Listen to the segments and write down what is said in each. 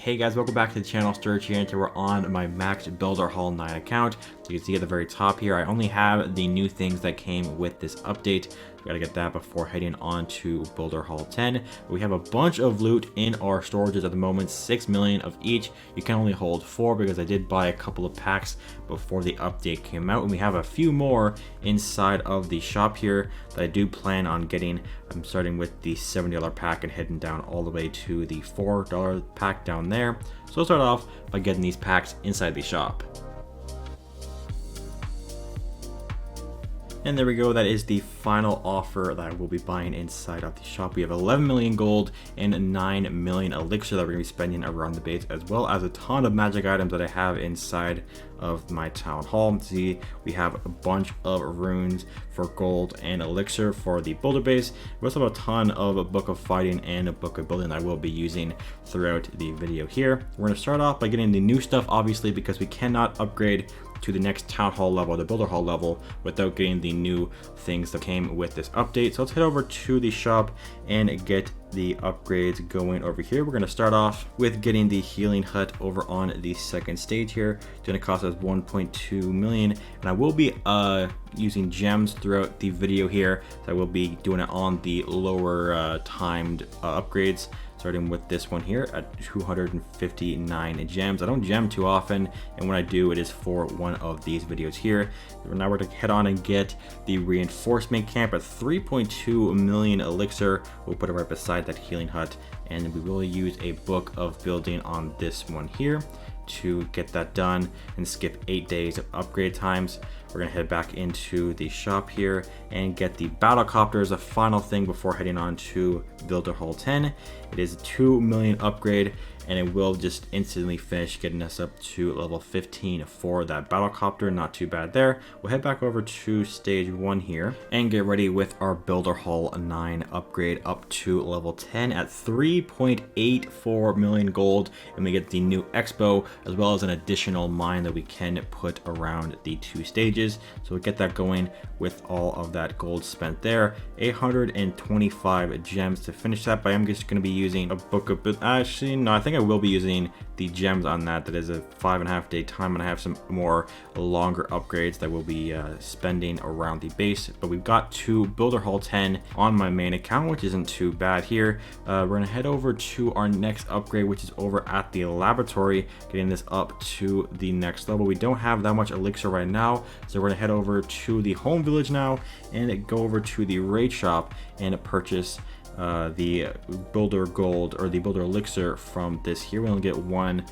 Hey guys, welcome back to the channel. Sturge here, and we're on my CoC Builder Hall 9 account. So you can see at the very top here, I only have the new things that came with this update. We gotta get that before heading on to Builder Hall 10. We have a bunch of loot in our storages at the moment, 6 million of each. You can only hold 4 because I did buy a couple of packs before the update came out, and we have a few more inside of the shop here that I do plan on getting. I'm starting with the $70 pack and heading down all the way to the $4 pack down there. So I'll start off by getting these packs inside the shop. And there we go, that is the final offer that I will be buying inside of the shop. We have 11 million gold and 9 million elixir that we're going to be spending around the base, as well as a ton of magic items that I have inside of my town hall. See, we have a bunch of runes for gold and elixir for the builder base. We also have a ton of a book of fighting and a book of building that I will be using throughout the video here. We're going to start off by getting the new stuff, obviously, because we cannot upgrade to the next town hall level, the builder hall level, without getting the new things that came with this update. So let's head over to the shop and get the upgrades going over here. We're going to start off with getting the healing hut over on the second stage here. It's going to cost us 1.2 million, and I will be using gems throughout the video here. So I will be doing it on the lower timed upgrades, starting with this one here at 259 gems. I don't gem too often, and when I do, it is for one of these videos here. Now we're going to head on and get the reinforcement camp at 3.2 million elixir. We'll put it right beside that healing hut, and we will use a book of building on this one here to get that done and skip 8 days of upgrade times. We're gonna head back into the shop here and get the battle copter as a final thing before heading on to Builder Hall 10. It is a 2 million upgrade, and it will just instantly finish getting us up to level 15 for that battle copter. Not too bad there. We'll head back over to stage 1 here and get ready with our Builder Hall 9 upgrade up to level 10 at 3.84 million gold, and we get the new expo as well as an additional mine that we can put around the 2 stages. So we'll get that going with all of that gold spent there. 825 gems to finish that, but I'm just going to be using a book of, actually no, I think I will be using the gems on that. That is a 5.5 day time, and I have some more longer upgrades that we'll be spending around the base. But we've got to Builder Hall 10 on my main account, which isn't too bad here. We're gonna head over to our next upgrade, which is over at the laboratory, getting this up to the next level. We don't have that much elixir right now, so we're gonna head over to the home village now and go over to the raid shop and purchase the builder gold or the builder elixir from this here. We only get 1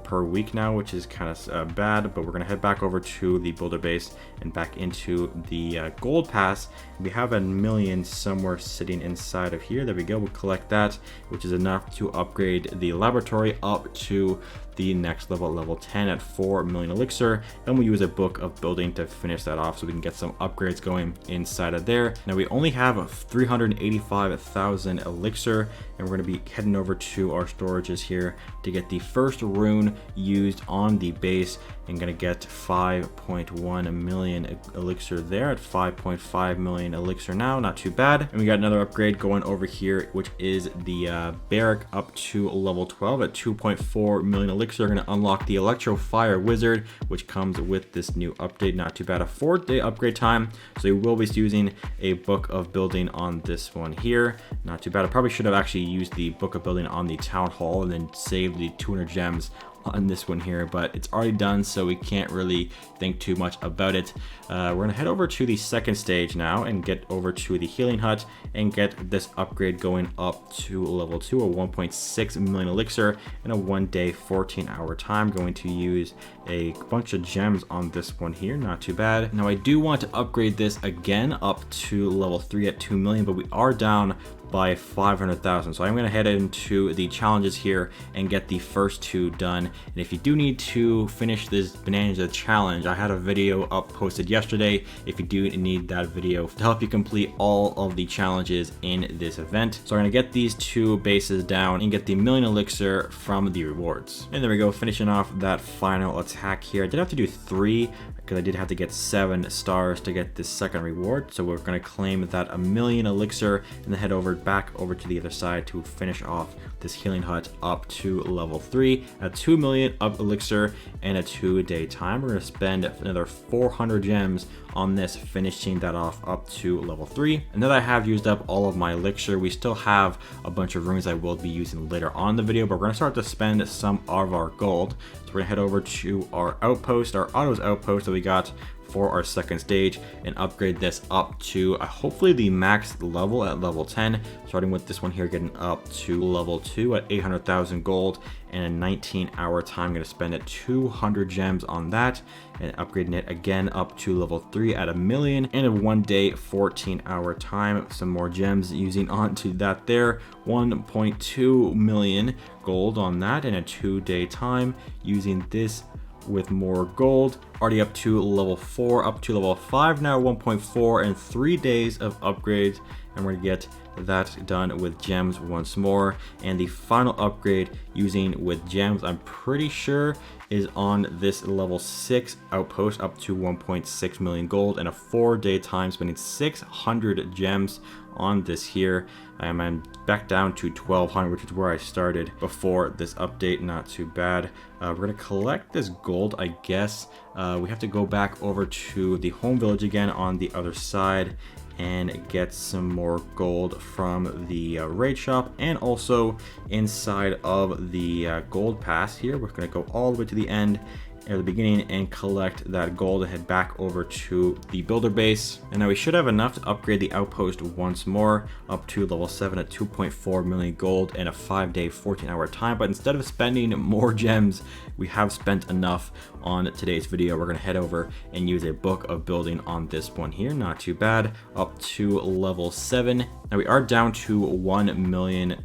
per week now, which is kind of bad, but we're gonna head back over to the builder base and back into the gold pass. We have 1 million somewhere sitting inside of here. There we go. We'll collect that, which is enough to upgrade the laboratory up to the next level, level 10 at 4 million elixir, and we'll use a book of building to finish that off so we can get some upgrades going inside of there. Now we only have 385,000 elixir, and we're going to be heading over to our storages here to get the first rune used on the base, and going to get 5.1 million elixir there at 5.5 million elixir now. Not too bad. And we got another upgrade going over here, which is the barrack up to level 12 at 2.4 million elixir. We're going to unlock the Electro Fire Wizard, which comes with this new update. Not too bad. A 4-day upgrade time, so we will be using a book of building on this one here. Not too bad. I probably should have actually used the book of building on the town hall and then saved the 200 gems on this one here, but it's already done, so we can't really think too much about it. We're gonna head over to the second stage now and get over to the healing hut and get this upgrade going up to level 2, a 1.6 million elixir in a 1-day 14-hour time. Going to use a bunch of gems on this one here. Not too bad. Now I do want to upgrade this again up to level 3 at 2 million, but we are down by 500,000. So I'm going to head into the challenges here and get the first 2 done. And if you do need to finish this Bonanza challenge, I had a video up posted yesterday if you do need that video to help you complete all of the challenges in this event. So I'm going to get these 2 bases down and get the million elixir from the rewards. And there we go, finishing off that final attack here. I did have to do 3 because I did have to get 7 stars to get this second reward. So we're going to claim that 1,000,000 elixir and then head back over to the other side to finish off this healing hut up to level 3 at 2,000,000 of elixir and a 2-day time. We're going to spend another 400 gems on this, finishing that off up to level 3. And now that I have used up all of my elixir, we still have a bunch of runes I will be using later on in the video, but we're going to start to spend some of our gold. So we're going to head over to our outpost, our autos outpost that we got for our second stage, and upgrade this up to hopefully the max level at level 10, starting with this one here, getting up to level 2 at 800,000 gold and a 19-hour time. I'm going to spend 200 gems on that and upgrading it again up to level 3 at 1,000,000 and a 1-day 14-hour time. Some more gems using onto that there, 1.2 million gold on that in a 2-day time, using this with more gold, already up to level 4, up to level 5 now, 1.4 and 3 days of upgrades, and we're gonna get that done with gems once more. And the final upgrade using with gems, I'm pretty sure, is on this level 6 outpost, up to 1.6 million gold and a 4-day time, spending 600 gems on this here. I'm back down to 1200, which is where I started before this update. Not too bad. We're gonna collect this gold, I guess. We have to go back over to the home village again on the other side and get some more gold from the raid shop, and also inside of the gold pass here. We're gonna go all the way to the end at the beginning and collect that gold and head back over to the builder base. And now we should have enough to upgrade the outpost once more up to level 7 at 2.4 million gold and a 5-day 14-hour time. But instead of spending more gems, we have spent enough on today's video. We're going to head over and use a book of building on this one here. Not too bad, up to level 7. Now we are down to 1 million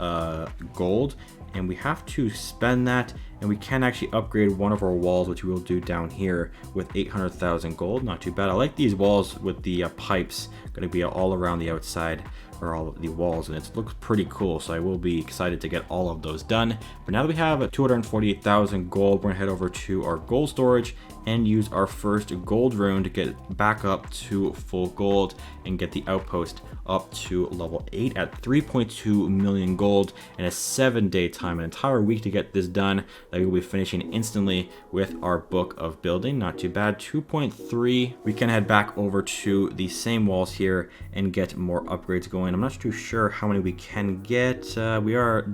gold, and we have to spend that, and we can actually upgrade one of our walls, which we will do down here with 800,000 gold. Not too bad. I like these walls with the pipes going to be all around the outside, or all of the walls, and it looks pretty cool, so I will be excited to get all of those done. But now that we have 248,000 gold, we're gonna head over to our gold storage and use our first gold rune to get back up to full gold and get the outpost up to level 8 at 3.2 million gold and a 7-day time, an entire week to get this done, that we will be finishing instantly with our book of building. Not too bad. 2.3. We can head back over to the same walls here and get more upgrades going. I'm not too sure how many we can get. We are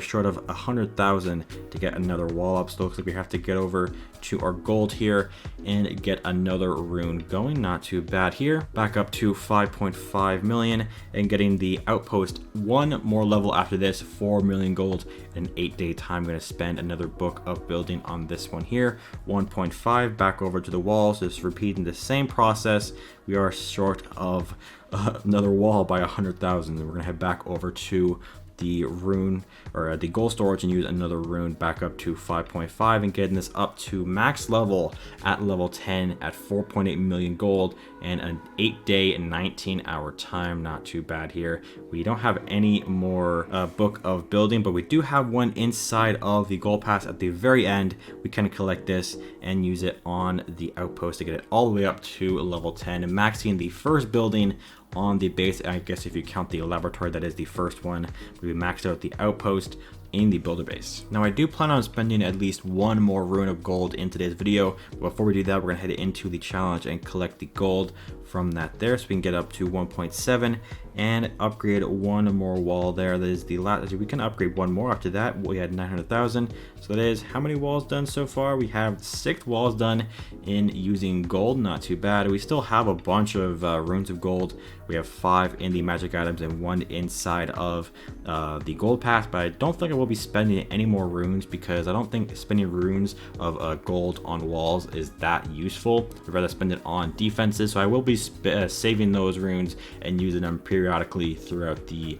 short of 100,000 to get another wall up, so it looks like we have to get over to our gold here and get another rune going. Not too bad here. Back up to 5.5 million and getting the outpost one more level after this, 4 million gold in an 8-day time. I'm going to spend another book of building on this one here. 1.5 back over to the walls, just repeating the same process. We are short of another wall by 100,000. We're going to head back over to the rune, or the gold storage, and use another rune back up to 5.5 and getting this up to max level at level 10 at 4.8 million gold and an 8-day and 19-hour time. Not too bad here. We don't have any more book of building, but we do have one inside of the gold pass at the very end. We can collect this and use it on the outpost to get it all the way up to level 10 and maxing the first building on the base. I guess if you count the laboratory, that is the first one. We maxed out the outpost in the builder base. Now I do plan on spending at least one more rune of gold in today's video. But before we do that, we're gonna head into the challenge and collect the gold from that there, so we can get up to 1.7 and upgrade one more wall there. That is the last. We can upgrade one more after that. We had 900,000, so that is how many walls done so far? We have 6 walls done in using gold. Not too bad. We still have a bunch of runes of gold. We have 5 in the magic items and 1 inside of the gold pass, but I don't think I will be spending any more runes, because I don't think spending runes of gold on walls is that useful. I'd rather spend it on defenses, so I will be saving those runes and using them periodically throughout the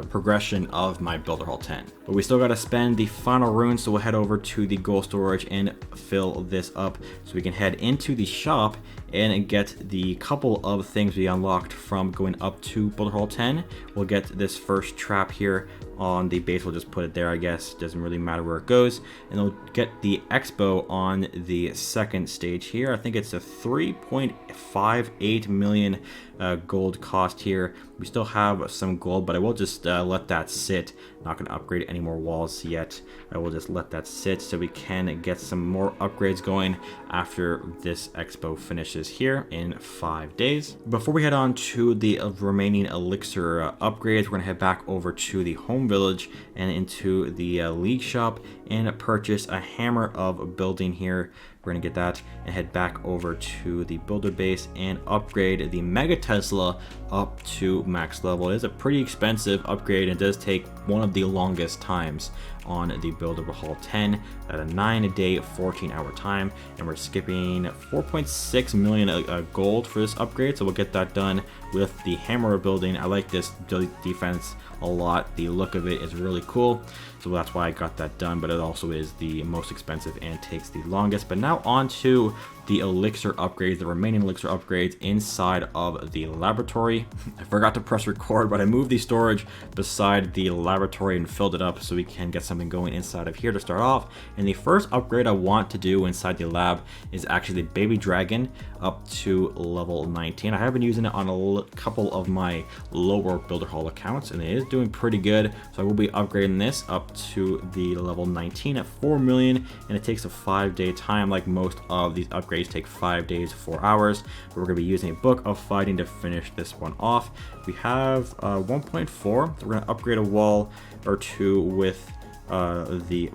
progression of my Builder Hall 10. But we still got to spend the final runes, so we'll head over to the gold storage and fill this up so we can head into the shop and get the couple of things we unlocked from going up to Builder Hall 10. We'll get this first trap here on the base. We'll just put it there, I guess. Doesn't really matter where it goes. And we'll get the Expo on the second stage here. I think it's a 3.58 million gold cost here. We still have some gold, but I will just let that sit. Not going to upgrade any more walls yet. I will just let that sit so we can get some more upgrades going after this Expo finishes here in 5 days. Before we head on to the remaining elixir upgrades, we're going to head back over to the home village and into the league shop and purchase a hammer of building here. We're going to get that and head back over to the builder base and upgrade the Mega Tesla up to max level. It is a pretty expensive upgrade and does take one of the longest times on the Builder Hall 10 at a 9-day 14-hour time, and we're skipping 4.6 million gold for this upgrade, so we'll get that done with the hammer building. I like this defense a lot. The look of it is really cool, so that's why I got that done, but it also is the most expensive and takes the longest. But now on to the elixir upgrades, the remaining elixir upgrades inside of the laboratory. I forgot to press record, but I moved the storage beside the laboratory and filled it up so we can get something going inside of here to start off. And the first upgrade I want to do inside the lab is actually the baby dragon up to level 19. I have been using it on a couple of my lower Builder Hall accounts, and it is doing pretty good. So I will be upgrading this up to the level 19 at 4 million, and it takes a 5-day time. Like most of these upgrades take 5 days, 4 hours. But we're going to be using a book of fighting to finish this one off. We have 1.4, so we're going to upgrade a wall or two with the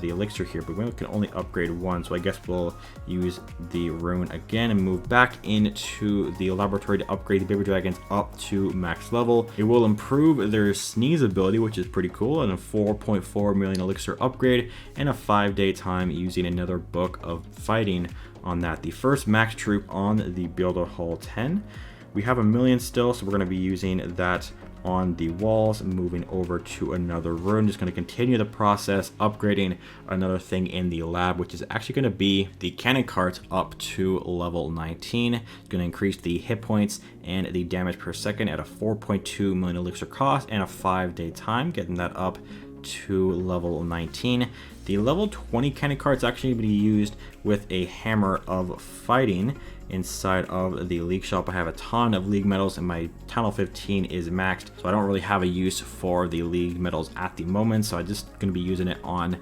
elixir here, but we can only upgrade one, so I guess we'll use the rune again and move back into the laboratory to upgrade the baby dragons up to max level. It will improve their sneeze ability, which is pretty cool, and a 4.4 million elixir upgrade and a 5-day time using another book of fighting on that. The first max troop on the Builder Hall 10. We have 1 million still, so we're going to be using that on the walls, moving over to another room. Just going to continue the process, upgrading another thing in the lab, which is actually going to be the cannon cart up to level 19. It's going to increase the hit points and the damage per second at a 4.2 million elixir cost and a 5-day time, getting that up to level 19. The level 20 cannon cart is actually going to be used with a hammer of fighting inside of the league shop. I have a ton of league medals and my tunnel 15 is maxed, so I don't really have a use for the league medals at the moment, so I'm just going to be using it on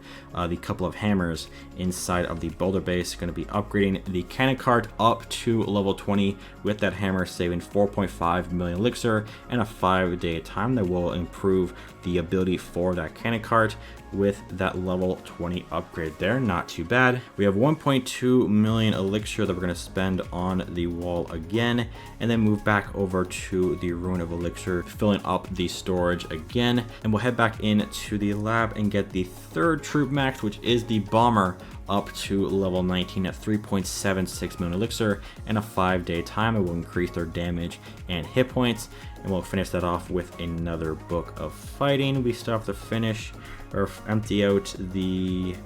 the couple of hammers inside of the builder base. Going to be upgrading the cannon cart up to level 20 with that hammer, saving 4.5 million elixir and a 5-day time. That will improve the ability for that cannon cart with that level 20 upgrade there. Not too bad. We have 1.2 million elixir that we're going to spend on the wall again, and then move back over to the Rune of Elixir, filling up the storage again, and we'll head back into the lab and get the third troop max, which is the bomber, up to level 19 at 3.76 million elixir and a 5-day time. It will increase their damage and hit points, and we'll finish that off with another book of fighting. We still have to finish or empty out the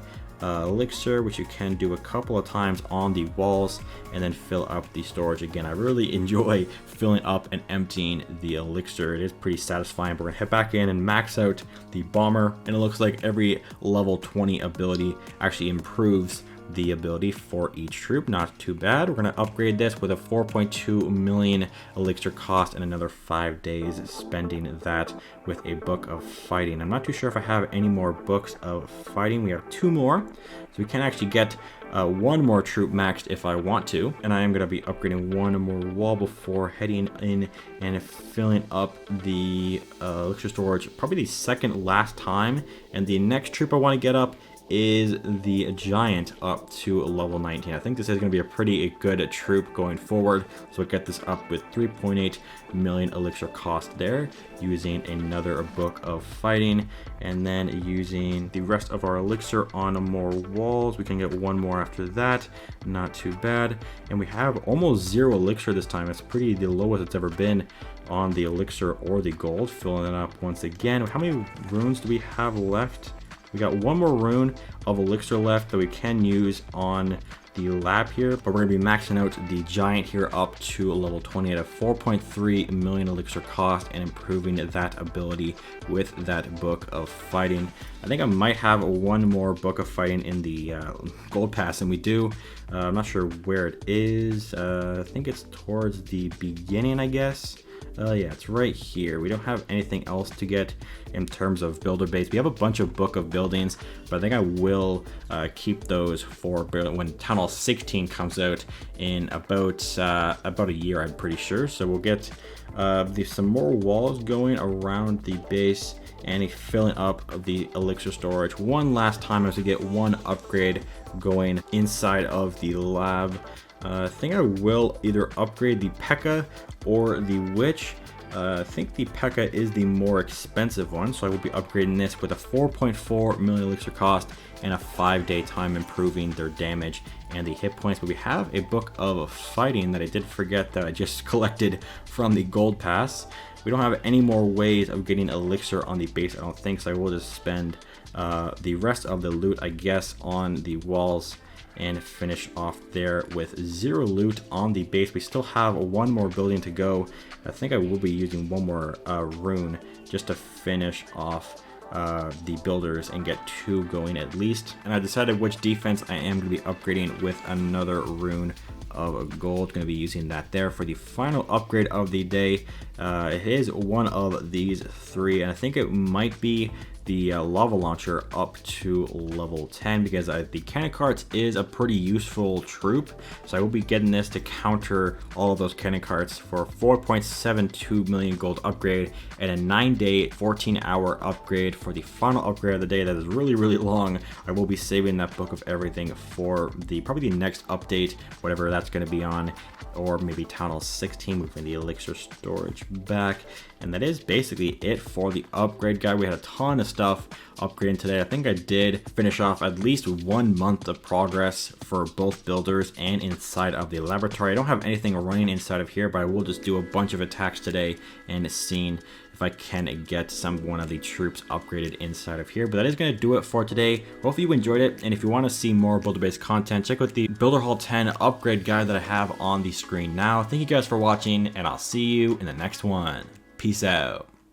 elixir, which you can do a couple of times on the walls, and then fill up the storage again. I really enjoy filling up and emptying the elixir. It is pretty satisfying. But we're gonna head back in and max out the bomber, and it looks like every level 20 ability actually improves the ability for each troop. Not too bad. We're going to upgrade this with a 4.2 million elixir cost and another 5 days spending that with a book of fighting. I'm not too sure if I have any more books of fighting. We have 2 more, so we can actually get 1 more troop maxed if I want to, and I am going to be upgrading 1 more wall before heading in and filling up the elixir storage probably the second last time. And the next troop I want to get up is the giant up to level 19. I think this is going to be a pretty good troop going forward, so we'll get this up with 3.8 million elixir cost there, using another book of fighting, and then using the rest of our elixir on more walls. We can get 1 more after that, not too bad. And we have almost 0 elixir this time. It's pretty the lowest it's ever been on the elixir or the gold. Filling it up once again. How many runes do we have left? We got 1 more rune of elixir left that we can use on the lab here, but we're gonna be maxing out the giant here up to level 20 at a 4.3 million elixir cost and improving that ability with that book of fighting. I think I might have one more book of fighting in the gold pass, and we do. I'm not sure where it is. I think it's towards the beginning, I guess. Yeah, it's right here. We don't have anything else to get in terms of builder base. We have a bunch of book of buildings, but I think I will keep those for when Town Hall 16 comes out in about a year, I'm pretty sure. So we'll get some more walls going around the base and filling up the elixir storage one last time as we get one upgrade going inside of the lab. I think I will either upgrade the P.E.K.K.A. or the Witch. I think the P.E.K.K.A. is the more expensive one, so I will be upgrading this with a 4.4 million elixir cost and a 5-day time, improving their damage and the hit points. But we have a book of fighting that I did forget that I just collected from the gold pass. We don't have any more ways of getting elixir on the base, I don't think, so I will just spend the rest of the loot, I guess, on the walls and finish off there with 0 loot on the base. We still have one more building to go. I think I will be using one more rune just to finish off the builders and get 2 going at least. And I decided which defense I am going to be upgrading with another rune of gold. Going to be using that there for the final upgrade of the day. It is one of these 3, and I think it might be the lava launcher up to level 10, because the cannon carts is a pretty useful troop, so I will be getting this to counter all of those cannon carts for 4.72 million gold upgrade and a 9-day 14-hour upgrade for the final upgrade of the day. That is really long. I will be saving that book of everything for probably the next update, whatever that's going to be on, or maybe Town Hall 16, moving the elixir storage back. And that is basically it for the upgrade guide. We had a ton of stuff upgrading today. I think I did finish off at least 1 month of progress for both builders and inside of the laboratory. I don't have anything running inside of here, but I will just do a bunch of attacks today and seeing if I can get one of the troops upgraded inside of here. But that is going to do it for today. Hopefully you enjoyed it, and if you want to see more builder based content, check out the Builder Hall 10 upgrade guide that I have on the screen now. Thank you guys for watching, and I'll see you in the next one. Peace out.